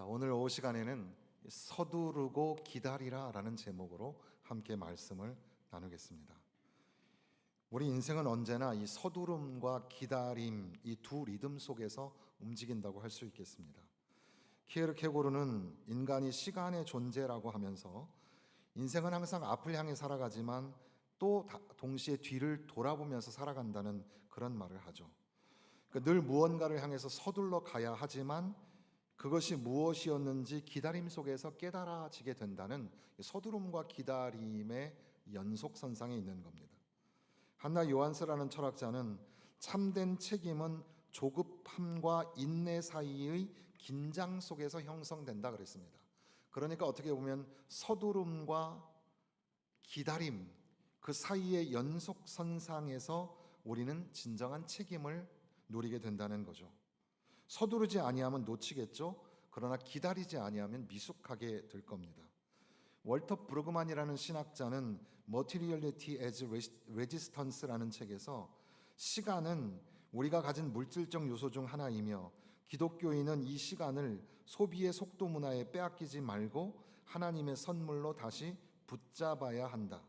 오늘 오후 시간에는 서두르고 기다리라 라는 제목으로 함께 말씀을 나누겠습니다. 우리 인생은 언제나 이 서두름과 기다림, 이 두 리듬 속에서 움직인다고 할 수 있겠습니다. 키에르케고르는 인간이 시간의 존재라고 하면서 인생은 항상 앞을 향해 살아가지만 또 동시에 뒤를 돌아보면서 살아간다는 그런 말을 하죠. 그러니까 늘 무언가를 향해서 서둘러 가야 하지만 그것이 무엇이었는지 기다림 속에서 깨달아지게 된다는 서두름과 기다림의 연속선상에 있는 겁니다. 한나 요한스라는 철학자는 참된 책임은 조급함과 인내 사이의 긴장 속에서 형성된다 그랬습니다. 그러니까 어떻게 보면 서두름과 기다림 그 사이의 연속선상에서 우리는 진정한 책임을 누리게 된다는 거죠. 서두르지 아니하면 놓치겠죠. 그러나 기다리지 아니하면 미숙하게 될 겁니다. 월터 브루그만이라는 신학자는 Materiality as Resistance라는 책에서 시간은 우리가 가진 물질적 요소 중 하나이며 기독교인은 이 시간을 소비의 속도 문화에 빼앗기지 말고 하나님의 선물로 다시 붙잡아야 한다.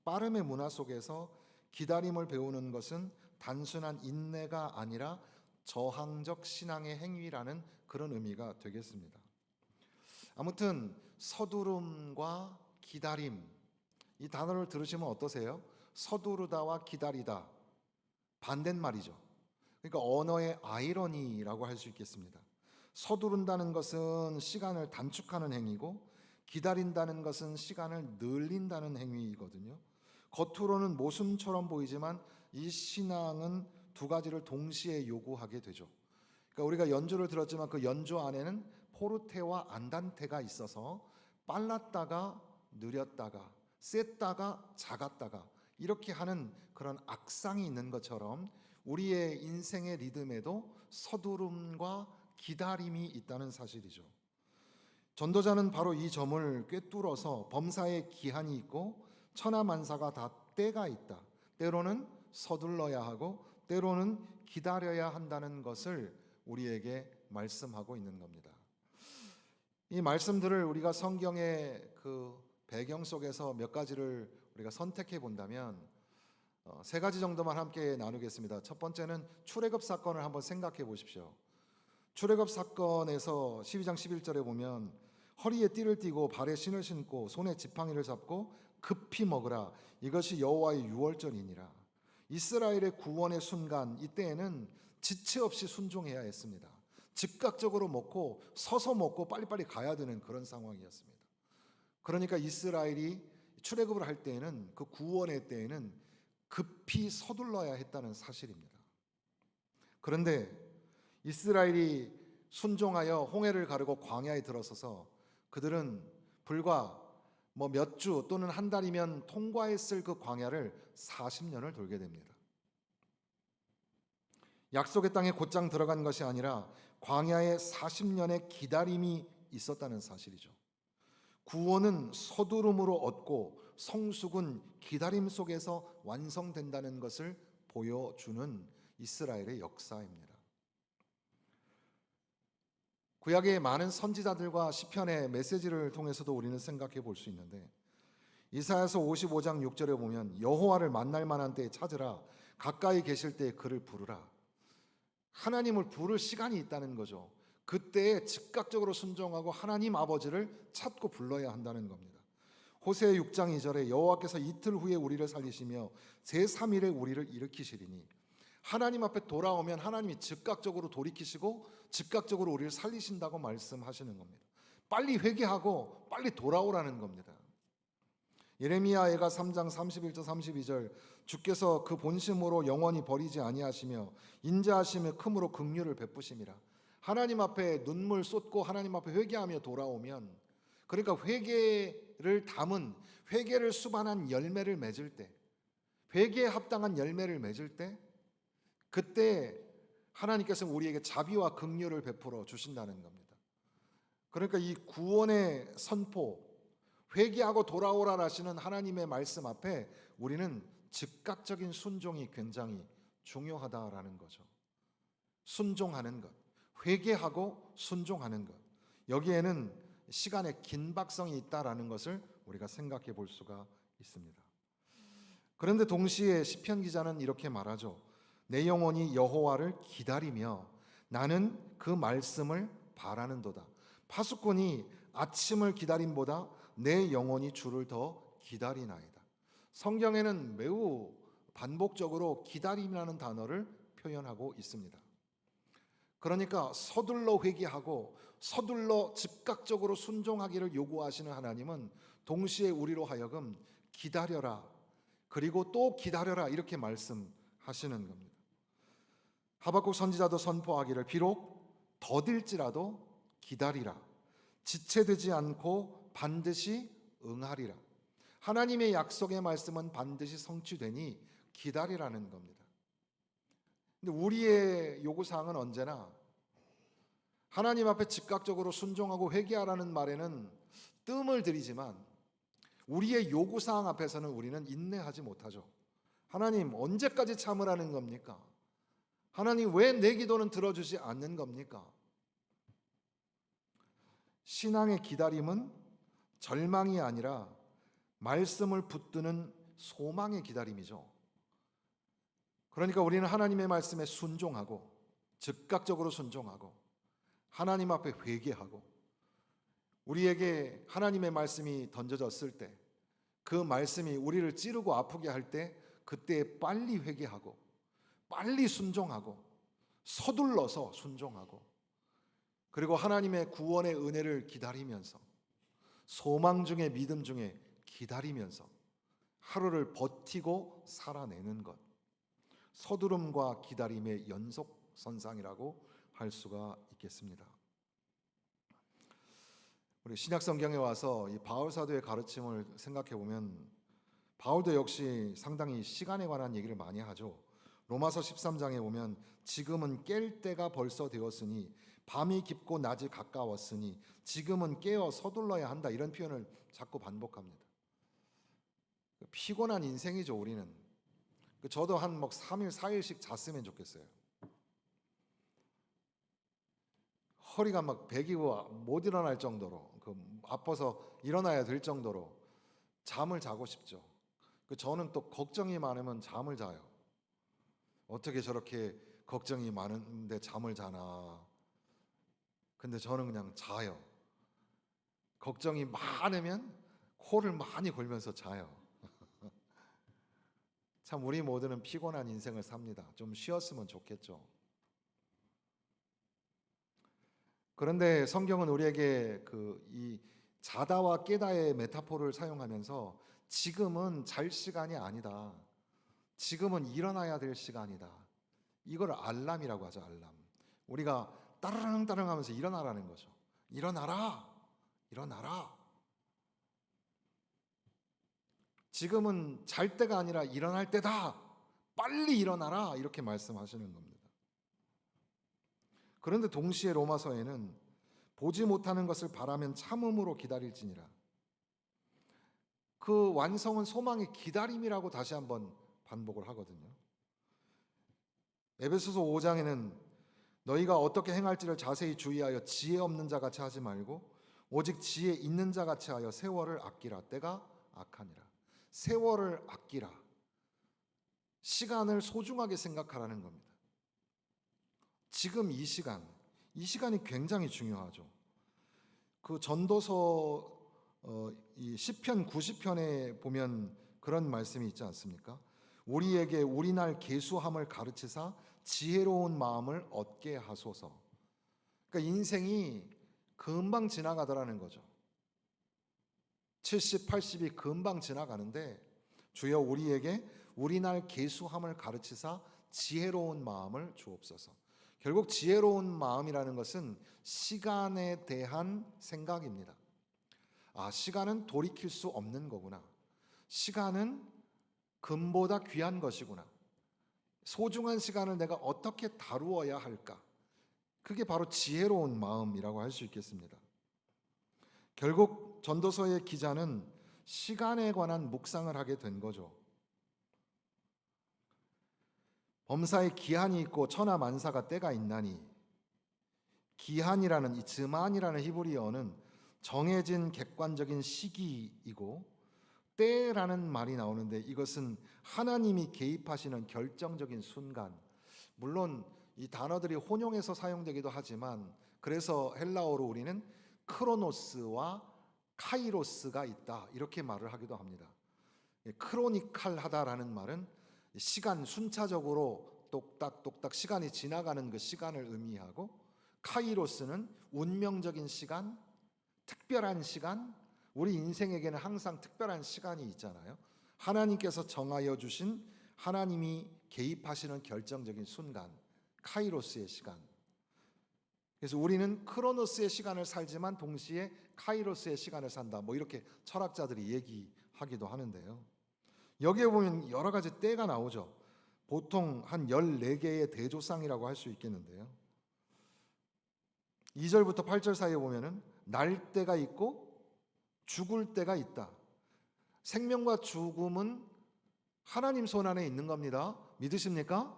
빠름의 문화 속에서 기다림을 배우는 것은 단순한 인내가 아니라 저항적 신앙의 행위라는 그런 의미가 되겠습니다. 아무튼 서두름과 기다림 이 단어를 들으시면 어떠세요? 서두르다와 기다리다 반대말이죠. 그러니까 언어의 아이러니라고 할 수 있겠습니다. 서두른다는 것은 시간을 단축하는 행위고 기다린다는 것은 시간을 늘린다는 행위이거든요. 겉으로는 모순처럼 보이지만 이 신앙은 두 가지를 동시에 요구하게 되죠. 그러니까 우리가 연주를 들었지만 그 연주 안에는 포르테와 안단테가 있어서 빨랐다가 느렸다가 셌다가 작았다가 이렇게 하는 그런 악상이 있는 것처럼 우리의 인생의 리듬에도 서두름과 기다림이 있다는 사실이죠. 전도자는 바로 이 점을 꿰뚫어서 범사에 기한이 있고 천하만사가 다 때가 있다. 때로는 서둘러야 하고 때로는 기다려야 한다는 것을 우리에게 말씀하고 있는 겁니다. 이 말씀들을 우리가 성경의 그 배경 속에서 몇 가지를 우리가 선택해 본다면 세 가지 정도만 함께 나누겠습니다. 첫 번째는 출애굽 사건을 한번 생각해 보십시오. 출애굽 사건에서 12장 11절에 보면 허리에 띠를 띠고 발에 신을 신고 손에 지팡이를 잡고 급히 먹으라. 이것이 여호와의 유월절이니라. 이스라엘의 구원의 순간 이때에는 지체 없이 순종해야 했습니다. 즉각적으로 먹고 서서 먹고 빨리빨리 가야 되는 그런 상황이었습니다. 그러니까 이스라엘이 출애굽을 할 때에는 그 구원의 때에는 급히 서둘러야 했다는 사실입니다. 그런데 이스라엘이 순종하여 홍해를 가르고 광야에 들어서서 그들은 불과 몇 주 또는 한 달이면 통과했을 그 광야를 40년을 돌게 됩니다. 약속의 땅에 곧장 들어간 것이 아니라 광야에 40년의 기다림이 있었다는 사실이죠. 구원은 서두름으로 얻고 성숙은 기다림 속에서 완성된다는 것을 보여주는 이스라엘의 역사입니다. 구약의 많은 선지자들과 시편의 메시지를 통해서도 우리는 생각해 볼 수 있는데 이사야서 55장 6절에 보면 여호와를 만날 만한 때에 찾으라 가까이 계실 때에 그를 부르라. 하나님을 부를 시간이 있다는 거죠. 그때에 즉각적으로 순종하고 하나님 아버지를 찾고 불러야 한다는 겁니다. 호세아 6장 2절에 여호와께서 이틀 후에 우리를 살리시며 제3일에 우리를 일으키시리니 하나님 앞에 돌아오면 하나님이 즉각적으로 돌이키시고 즉각적으로 우리를 살리신다고 말씀하시는 겁니다. 빨리 회개하고 빨리 돌아오라는 겁니다. 예레미야가 3장 31절 32절 주께서 그 본심으로 영원히 버리지 아니하시며 인자하심의 크므로 긍휼을 베푸심이라. 하나님 앞에 눈물 쏟고 하나님 앞에 회개하며 돌아오면 그러니까 회개를 담은 회개를 수반한 열매를 맺을 때 회개에 합당한 열매를 맺을 때 그때 하나님께서 우리에게 자비와 긍휼을 베풀어 주신다는 겁니다. 그러니까 이 구원의 선포 회개하고 돌아오라 하시는 하나님의 말씀 앞에 우리는 즉각적인 순종이 굉장히 중요하다라는 거죠. 순종하는 것, 회개하고 순종하는 것. 여기에는 시간의 긴박성이 있다라는 것을 우리가 생각해 볼 수가 있습니다. 그런데 동시에 시편 기자는 이렇게 말하죠. 내 영혼이 여호와를 기다리며 나는 그 말씀을 바라는도다. 파수꾼이 아침을 기다림보다 내 영혼이 주를 더 기다리나이다. 성경에는 매우 반복적으로 기다림이라는 단어를 표현하고 있습니다. 그러니까 서둘러 회개하고 서둘러 즉각적으로 순종하기를 요구하시는 하나님은 동시에 우리로 하여금 기다려라, 그리고 또 기다려라 이렇게 말씀하시는 겁니다. 하박국 선지자도 선포하기를 비록 더딜지라도 기다리라, 지체되지 않고 반드시 응하리라. 하나님의 약속의 말씀은 반드시 성취되니 기다리라는 겁니다. 근데 우리의 요구사항은 언제나 하나님 앞에 즉각적으로 순종하고 회개하라는 말에는 뜸을 들이지만 우리의 요구사항 앞에서는 우리는 인내하지 못하죠. 하나님 언제까지 참으라는 겁니까? 하나님 왜 내 기도는 들어주지 않는 겁니까? 신앙의 기다림은 절망이 아니라 말씀을 붙드는 소망의 기다림이죠. 그러니까 우리는 하나님의 말씀에 순종하고 즉각적으로 순종하고 하나님 앞에 회개하고 우리에게 하나님의 말씀이 던져졌을 때 그 말씀이 우리를 찌르고 아프게 할 때 그때 빨리 회개하고 빨리 순종하고 서둘러서 순종하고 그리고 하나님의 구원의 은혜를 기다리면서 소망 중에 믿음 중에 기다리면서 하루를 버티고 살아내는 것, 서두름과 기다림의 연속선상이라고 할 수가 있겠습니다. 우리 신약 성경에 와서 이 바울 사도의 가르침을 생각해 보면 바울도 역시 상당히 시간에 관한 얘기를 많이 하죠. 로마서 13장에 보면 지금은 깰 때가 벌써 되었으니 밤이 깊고 낮이 가까웠으니 지금은 깨어 서둘러야 한다, 이런 표현을 자꾸 반복합니다. 피곤한 인생이죠 우리는. 저도 한 3일 4일씩 잤으면 좋겠어요. 허리가 막 베기고 못 일어날 정도로, 아파서 일어나야 될 정도로 잠을 자고 싶죠. 저는 또 걱정이 많으면 잠을 자요. 어떻게 저렇게 걱정이 많은데 잠을 자나. 근데 저는 그냥 자요. 걱정이 많으면 코를 많이 골면서 자요. 참 우리 모두는 피곤한 인생을 삽니다. 좀 쉬었으면 좋겠죠. 그런데 성경은 우리에게 이 자다와 깨다의 메타포를 사용하면서 지금은 잘 시간이 아니다, 지금은 일어나야 될 시간이다, 이걸 알람이라고 하죠. 알람. 우리가 따르릉 따르릉 하면서 일어나라는 거죠. 일어나라, 일어나라. 지금은 잘 때가 아니라 일어날 때다, 빨리 일어나라, 이렇게 말씀하시는 겁니다. 그런데 동시에 로마서에는 보지 못하는 것을 바라면 참음으로 기다릴지니라, 그 완성은 소망의 기다림이라고 다시 한번 반복을 하거든요. 에베소서 5장에는 너희가 어떻게 행할지를 자세히 주의하여 지혜 없는 자 같이 하지 말고 오직 지혜 있는 자 같이 하여 세월을 아끼라, 때가 악하니라. 세월을 아끼라, 시간을 소중하게 생각하라는 겁니다. 지금 이 시간이 굉장히 중요하죠. 전도서 이 시편 90편에 보면 그런 말씀이 있지 않습니까? 우리에게 우리 날 계수함을 가르치사 지혜로운 마음을 얻게 하소서. 그러니까 인생이 금방 지나가더라는 거죠. 70, 80이 금방 지나가는데 주여 우리에게 우리 날 계수함을 가르치사 지혜로운 마음을 주옵소서. 결국 지혜로운 마음이라는 것은 시간에 대한 생각입니다. 시간은 돌이킬 수 없는 거구나. 시간은 금보다 귀한 것이구나. 소중한 시간을 내가 어떻게 다루어야 할까? 그게 바로 지혜로운 마음이라고 할 수 있겠습니다. 결국 전도서의 기자는 시간에 관한 묵상을 하게 된 거죠. 범사에 기한이 있고 천하만사가 때가 있나니 기한이라는 이 즈만이라는 히브리어는 정해진 객관적인 시기이고 때라는 말이 나오는데 이것은 하나님이 개입하시는 결정적인 순간. 물론 이 단어들이 혼용해서 사용되기도 하지만 그래서 헬라어로 우리는 크로노스와 카이로스가 있다 이렇게 말을 하기도 합니다. 크로니칼하다라는 말은 시간 순차적으로 똑딱똑딱 시간이 지나가는 그 시간을 의미하고 카이로스는 운명적인 시간, 특별한 시간, 우리 인생에게는 항상 특별한 시간이 있잖아요. 하나님께서 정하여 주신 하나님이 개입하시는 결정적인 순간, 카이로스의 시간. 그래서 우리는 크로노스의 시간을 살지만 동시에 카이로스의 시간을 산다. 뭐 이렇게 철학자들이 얘기하기도 하는데요. 여기에 보면 여러 가지 때가 나오죠. 보통 한 14개의 대조상이라고 할 수 있겠는데요. 2절부터 8절 사이에 보면은 날 때가 있고 죽을 때가 있다. 생명과 죽음은 하나님 손 안에 있는 겁니다. 믿으십니까?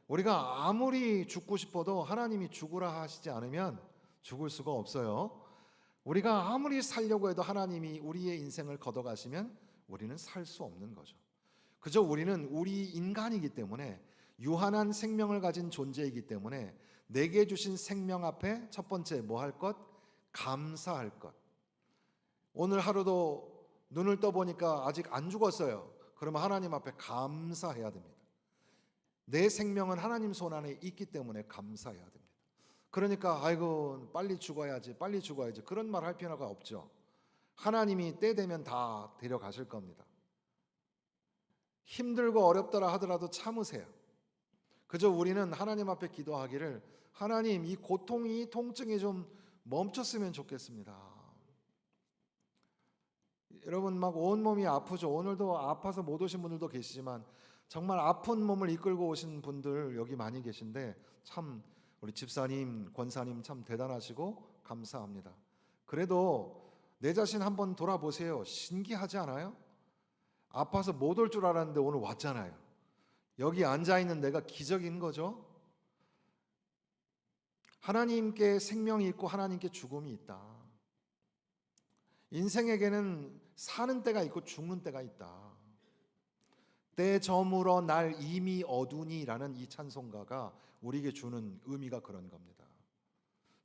우리가 아무리 죽고 싶어도 하나님이 죽으라 하시지 않으면 죽을 수가 없어요. 우리가 아무리 살려고 해도 하나님이 우리의 인생을 걷어가시면 우리는 살 수 없는 거죠. 그저 우리는 우리 인간이기 때문에 유한한 생명을 가진 존재이기 때문에 내게 주신 생명 앞에 첫 번째 뭐 할 것? 감사할 것. 오늘 하루도 눈을 떠보니까 아직 안 죽었어요. 그러면 하나님 앞에 감사해야 됩니다. 내 생명은 하나님 손 안에 있기 때문에 감사해야 됩니다. 그러니까 아이고 빨리 죽어야지 빨리 죽어야지 그런 말 할 필요가 없죠. 하나님이 때 되면 다 데려가실 겁니다. 힘들고 어렵더라 하더라도 참으세요. 그저 우리는 하나님 앞에 기도하기를 하나님 이 고통이 이 통증이 좀 멈췄으면 좋겠습니다. 여러분 막 온몸이 아프죠. 오늘도 아파서 못 오신 분들도 계시지만 정말 아픈 몸을 이끌고 오신 분들 여기 많이 계신데 참 우리 집사님, 권사님 참 대단하시고 감사합니다. 그래도 내 자신 한번 돌아보세요. 신기하지 않아요? 아파서 못 올 줄 알았는데 오늘 왔잖아요. 여기 앉아있는 내가 기적인 거죠. 하나님께 생명이 있고 하나님께 죽음이 있다. 인생에게는 사는 때가 있고 죽는 때가 있다. 때 저물어 날 이미 어두니라는 이 찬송가가 우리에게 주는 의미가 그런 겁니다.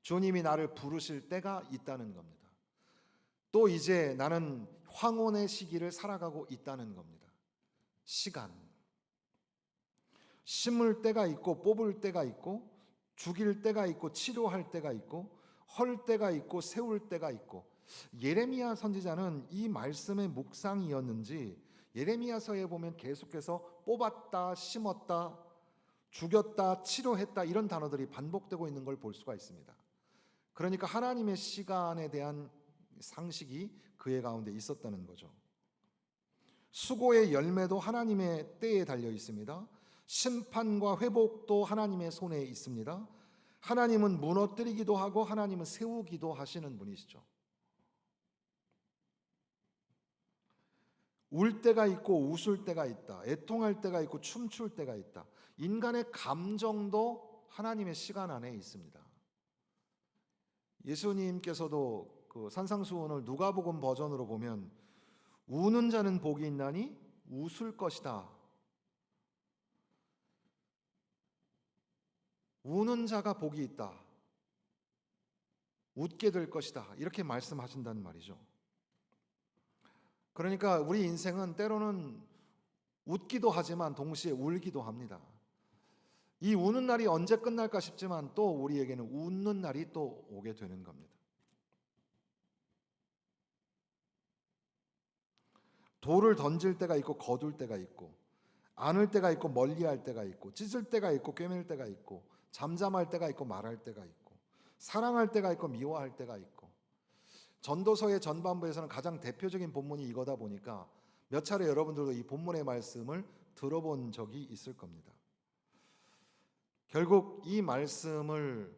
주님이 나를 부르실 때가 있다는 겁니다. 또 이제 나는 황혼의 시기를 살아가고 있다는 겁니다. 시간. 심을 때가 있고 뽑을 때가 있고 죽일 때가 있고 치료할 때가 있고 헐 때가 있고 세울 때가 있고 예레미야 선지자는 이 말씀의 묵상이었는지 예레미야서에 보면 계속해서 뽑았다, 심었다, 죽였다, 치료했다 이런 단어들이 반복되고 있는 걸 볼 수가 있습니다. 그러니까 하나님의 시간에 대한 상식이 그의 가운데 있었다는 거죠. 수고의 열매도 하나님의 때에 달려 있습니다. 심판과 회복도 하나님의 손에 있습니다. 하나님은 무너뜨리기도 하고 하나님은 세우기도 하시는 분이시죠. 울 때가 있고 웃을 때가 있다. 애통할 때가 있고 춤출 때가 있다. 인간의 감정도 하나님의 시간 안에 있습니다. 예수님께서도 그 산상수훈을 누가복음 버전으로 보면 우는 자는 복이 있나니 웃을 것이다. 우는 자가 복이 있다. 웃게 될 것이다. 이렇게 말씀하신다는 말이죠. 그러니까 우리 인생은 때로는 웃기도 하지만 동시에 울기도 합니다. 이 우는 날이 언제 끝날까 싶지만 또 우리에게는 웃는 날이 또 오게 되는 겁니다. 돌을 던질 때가 있고 거둘 때가 있고 안을 때가 있고 멀리할 때가 있고 찢을 때가 있고 꿰맬 때가 있고 잠잠할 때가 있고 말할 때가 있고 사랑할 때가 있고 미워할 때가 있고 전도서의 전반부에서는 가장 대표적인 본문이 이거다 보니까 몇 차례 여러분들도 이 본문의 말씀을 들어본 적이 있을 겁니다. 결국 이 말씀을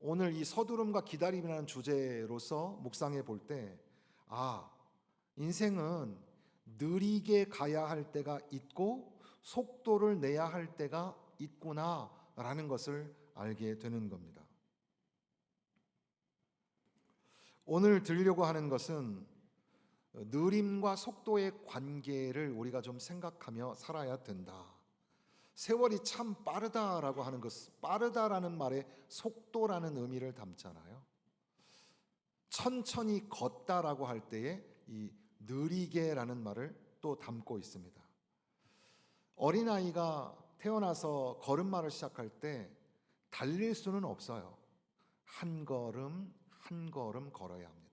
오늘 이 서두름과 기다림이라는 주제로서 묵상해 볼 때 인생은 느리게 가야 할 때가 있고 속도를 내야 할 때가 있구나라는 것을 알게 되는 겁니다. 오늘 들으려고 하는 것은 느림과 속도의 관계를 우리가 좀 생각하며 살아야 된다. 세월이 참 빠르다라고 하는 것, 빠르다라는 말에 속도라는 의미를 담잖아요. 천천히 걷다라고 할 때에 이 느리게라는 말을 또 담고 있습니다. 어린아이가 태어나서 걸음마를 시작할 때 달릴 수는 없어요. 한 걸음 한 걸음 걸어야 합니다.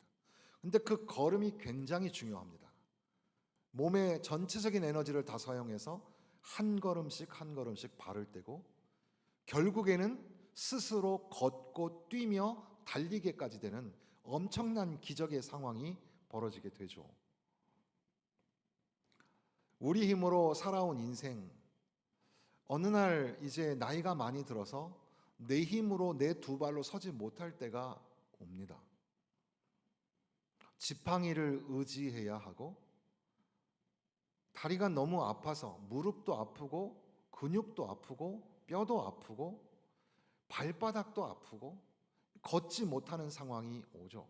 근데 그 걸음이 굉장히 중요합니다. 몸의 전체적인 에너지를 다 사용해서 한 걸음씩 한 걸음씩 발을 떼고 결국에는 스스로 걷고 뛰며 달리게까지 되는 엄청난 기적의 상황이 벌어지게 되죠. 우리 힘으로 살아온 인생, 어느 날 이제 나이가 많이 들어서 내 힘으로 내 두 발로 서지 못할 때가 옵니다. 지팡이를 의지해야 하고 다리가 너무 아파서 무릎도 아프고 근육도 아프고 뼈도 아프고 발바닥도 아프고 걷지 못하는 상황이 오죠.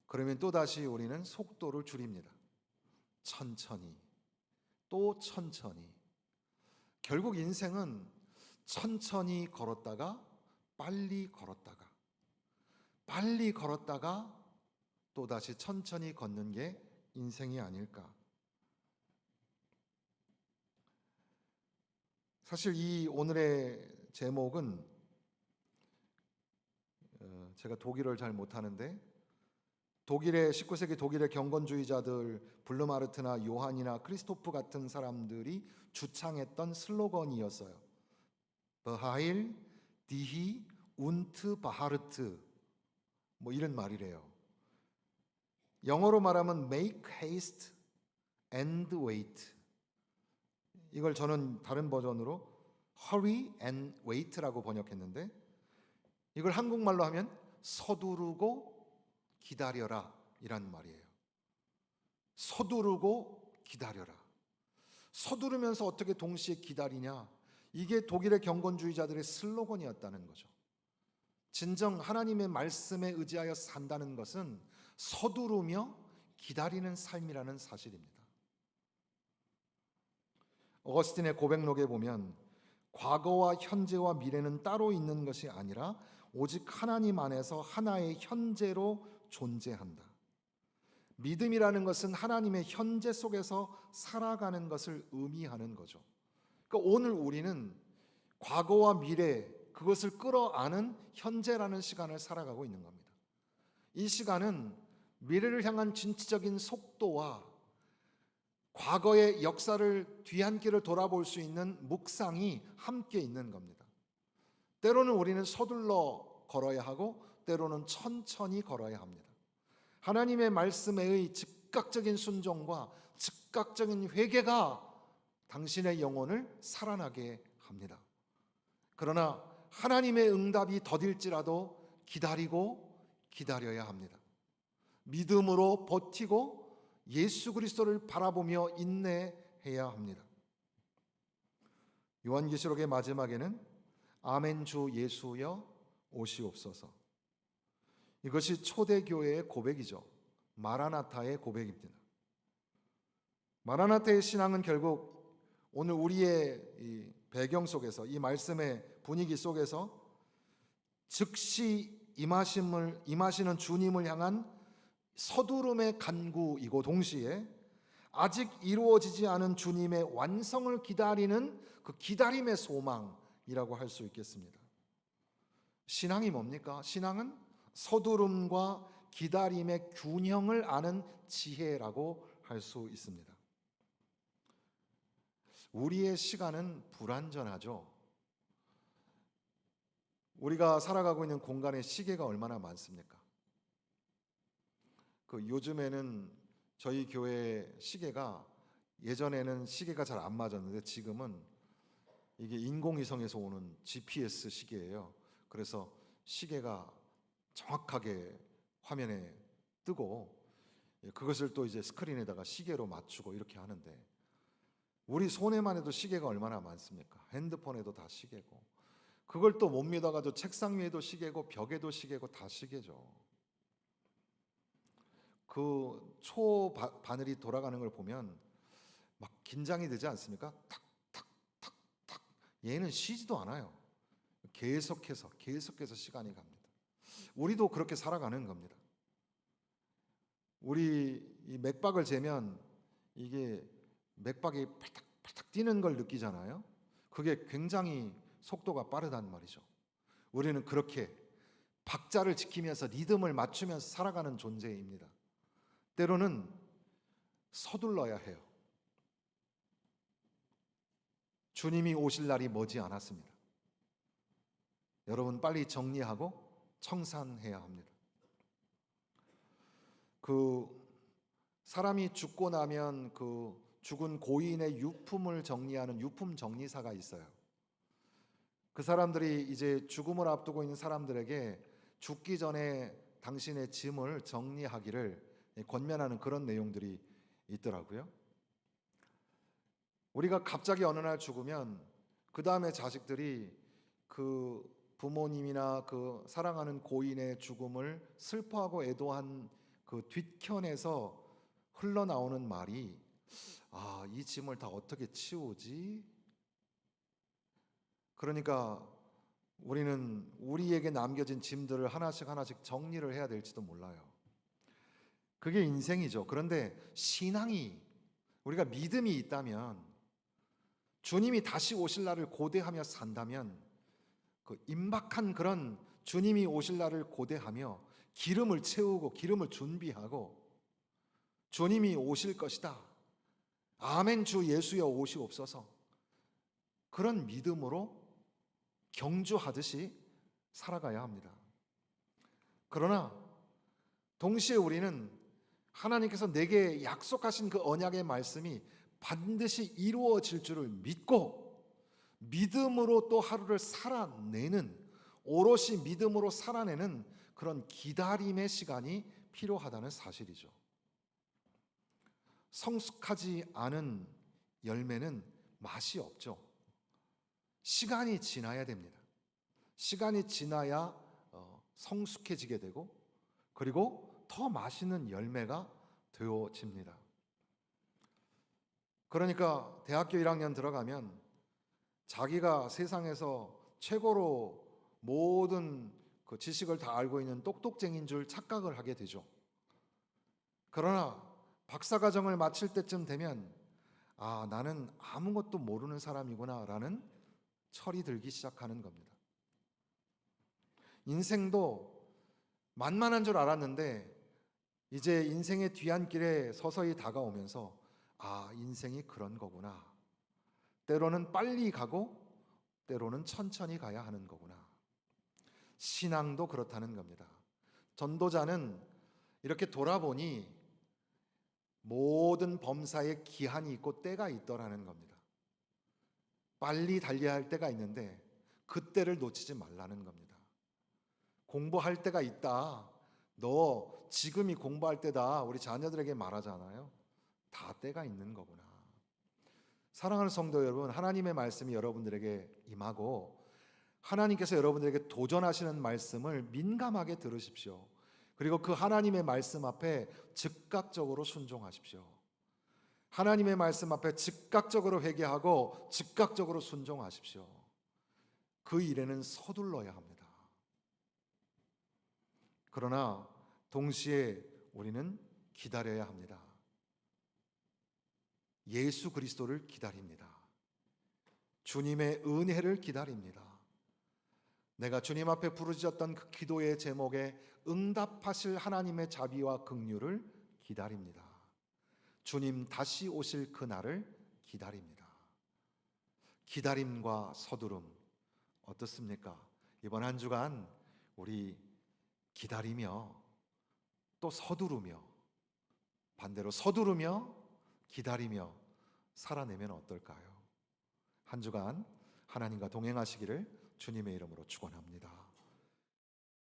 그러면 또다시 우리는 속도를 줄입니다. 천천히, 또 천천히. 결국 인생은 천천히 걸었다가 빨리 걸었다가 빨리 걸었다가 또다시 천천히 걷는 게 인생이 아닐까. 사실 이 오늘의 제목은 제가 독일어를 잘 못하는데 독일의 19세기 독일의 경건주의자들 블루마르트나 요한이나 크리스토프 같은 사람들이 주창했던 슬로건이었어요. Beheil die und beharrt, 뭐 이런 말이래요. 영어로 말하면 make haste and wait. 이걸 저는 다른 버전으로 hurry and wait라고 번역했는데 이걸 한국말로 하면 서두르고 기다려라 이란 말이에요. 서두르고 기다려라. 서두르면서 어떻게 동시에 기다리냐? 이게 독일의 경건주의자들의 슬로건이었다는 거죠. 진정 하나님의 말씀에 의지하여 산다는 것은 서두르며 기다리는 삶이라는 사실입니다. 어거스틴의 고백록에 보면 과거와 현재와 미래는 따로 있는 것이 아니라 오직 하나님 안에서 하나의 현재로 존재한다. 믿음이라는 것은 하나님의 현재 속에서 살아가는 것을 의미하는 거죠. 그러니까 오늘 우리는 과거와 미래, 그것을 끌어안은 현재라는 시간을 살아가고 있는 겁니다. 이 시간은 미래를 향한 진취적인 속도와 과거의 역사를 뒤안길을 돌아볼 수 있는 묵상이 함께 있는 겁니다. 때로는 우리는 서둘러 걸어야 하고 때로는 천천히 걸어야 합니다. 하나님의 말씀의 즉각적인 순종과 즉각적인 회개가 당신의 영혼을 살아나게 합니다. 그러나 하나님의 응답이 더딜지라도 기다리고 기다려야 합니다. 믿음으로 버티고 예수 그리스도를 바라보며 인내해야 합니다. 요한계시록의 마지막에는 아멘 주 예수여 오시옵소서. 이것이 초대교회의 고백이죠. 마라나타의 고백입니다. 마라나타의 신앙은 결국 오늘 우리의 이 배경 속에서 이 말씀의 분위기 속에서 즉시 임하시는 주님을 향한 서두름의 간구이고 동시에 아직 이루어지지 않은 주님의 완성을 기다리는 그 기다림의 소망이라고 할 수 있겠습니다. 신앙이 뭡니까? 신앙은 서두름과 기다림의 균형을 아는 지혜라고 할 수 있습니다. 우리의 시간은 불완전하죠. 우리가 살아가고 있는 공간에 시계가 얼마나 많습니까? 요즘에는 저희 교회 시계가 예전에는 시계가 잘 안 맞았는데 지금은 이게 인공위성에서 오는 GPS 시계예요. 그래서 시계가 정확하게 화면에 뜨고 그것을 또 이제 스크린에다가 시계로 맞추고 이렇게 하는데 우리 손에만 해도 시계가 얼마나 많습니까? 핸드폰에도 다 시계고 그걸 또 못 믿어가지고 책상 위에도 시계고 벽에도 시계고 다 시계죠. 그 바늘이 돌아가는 걸 보면 막 긴장이 되지 않습니까? 탁탁탁탁탁. 얘는 쉬지도 않아요. 계속해서 시간이 갑니다. 우리도 그렇게 살아가는 겁니다. 우리 이 맥박을 재면 이게 맥박이 팔딱팔딱 뛰는 걸 느끼잖아요. 그게 굉장히 속도가 빠르단 말이죠. 우리는 그렇게 박자를 지키면서 리듬을 맞추면서 살아가는 존재입니다. 때로는 서둘러야 해요. 주님이 오실 날이 머지 않았습니다. 여러분 빨리 정리하고 청산해야 합니다. 그 사람이 죽고 나면 그 죽은 고인의 유품을 정리하는 유품 정리사가 있어요. 그 사람들이 이제 죽음을 앞두고 있는 사람들에게 죽기 전에 당신의 짐을 정리하기를 권면하는 그런 내용들이 있더라고요. 우리가 갑자기 어느 날 죽으면 그 다음에 자식들이 그 부모님이나 그 사랑하는 고인의 죽음을 슬퍼하고 애도한 그 뒷편에서 흘러나오는 말이 이 짐을 다 어떻게 치우지? 그러니까 우리는 우리에게 남겨진 짐들을 하나씩 정리를 해야 될지도 몰라요. 그게 인생이죠. 그런데 신앙이 우리가 믿음이 있다면 주님이 다시 오실 날을 고대하며 산다면 그 임박한 그런 주님이 오실 날을 고대하며 기름을 채우고 기름을 준비하고 주님이 오실 것이다. 아멘 주 예수여 오시옵소서. 그런 믿음으로 경주하듯이 살아가야 합니다. 그러나 동시에 우리는 하나님께서 내게 약속하신 그 언약의 말씀이 반드시 이루어질 줄을 믿고 믿음으로 또 하루를 살아내는 오롯이 믿음으로 살아내는 그런 기다림의 시간이 필요하다는 사실이죠. 성숙하지 않은 열매는 맛이 없죠. 시간이 지나야 됩니다. 시간이 지나야 성숙해지게 되고 그리고 더 맛있는 열매가 되어집니다. 그러니까 대학교 1학년 들어가면 자기가 세상에서 최고로 모든 그 지식을 다 알고 있는 똑똑쟁이인 줄 착각을 하게 되죠. 그러나 박사과정을 마칠 때쯤 되면 나는 아무것도 모르는 사람이구나 라는 철이 들기 시작하는 겁니다. 인생도 만만한 줄 알았는데 이제 인생의 뒤안길에 서서히 다가오면서 인생이 그런 거구나. 때로는 빨리 가고 때로는 천천히 가야 하는 거구나. 신앙도 그렇다는 겁니다. 전도자는 이렇게 돌아보니 모든 범사에 기한이 있고 때가 있더라는 겁니다. 빨리 달려야 할 때가 있는데 그 때를 놓치지 말라는 겁니다. 공부할 때가 있다. 너 지금이 공부할 때다. 우리 자녀들에게 말하잖아요. 다 때가 있는 거구나. 사랑하는 성도 여러분, 하나님의 말씀이 여러분들에게 임하고 하나님께서 여러분들에게 도전하시는 말씀을 민감하게 들으십시오. 그리고 그 하나님의 말씀 앞에 즉각적으로 순종하십시오. 하나님의 말씀 앞에 즉각적으로 회개하고 즉각적으로 순종하십시오. 그 일에는 서둘러야 합니다. 그러나 동시에 우리는 기다려야 합니다. 예수 그리스도를 기다립니다. 주님의 은혜를 기다립니다. 내가 주님 앞에 부르짖었던 그 기도의 제목에 응답하실 하나님의 자비와 긍휼을 기다립니다. 주님 다시 오실 그날을 기다립니다. 기다림과 서두름 어떻습니까? 이번 한 주간 우리 기다리며 또 서두르며 반대로 서두르며 기다리며 살아내면 어떨까요? 한 주간 하나님과 동행하시기를 주님의 이름으로 축원합니다.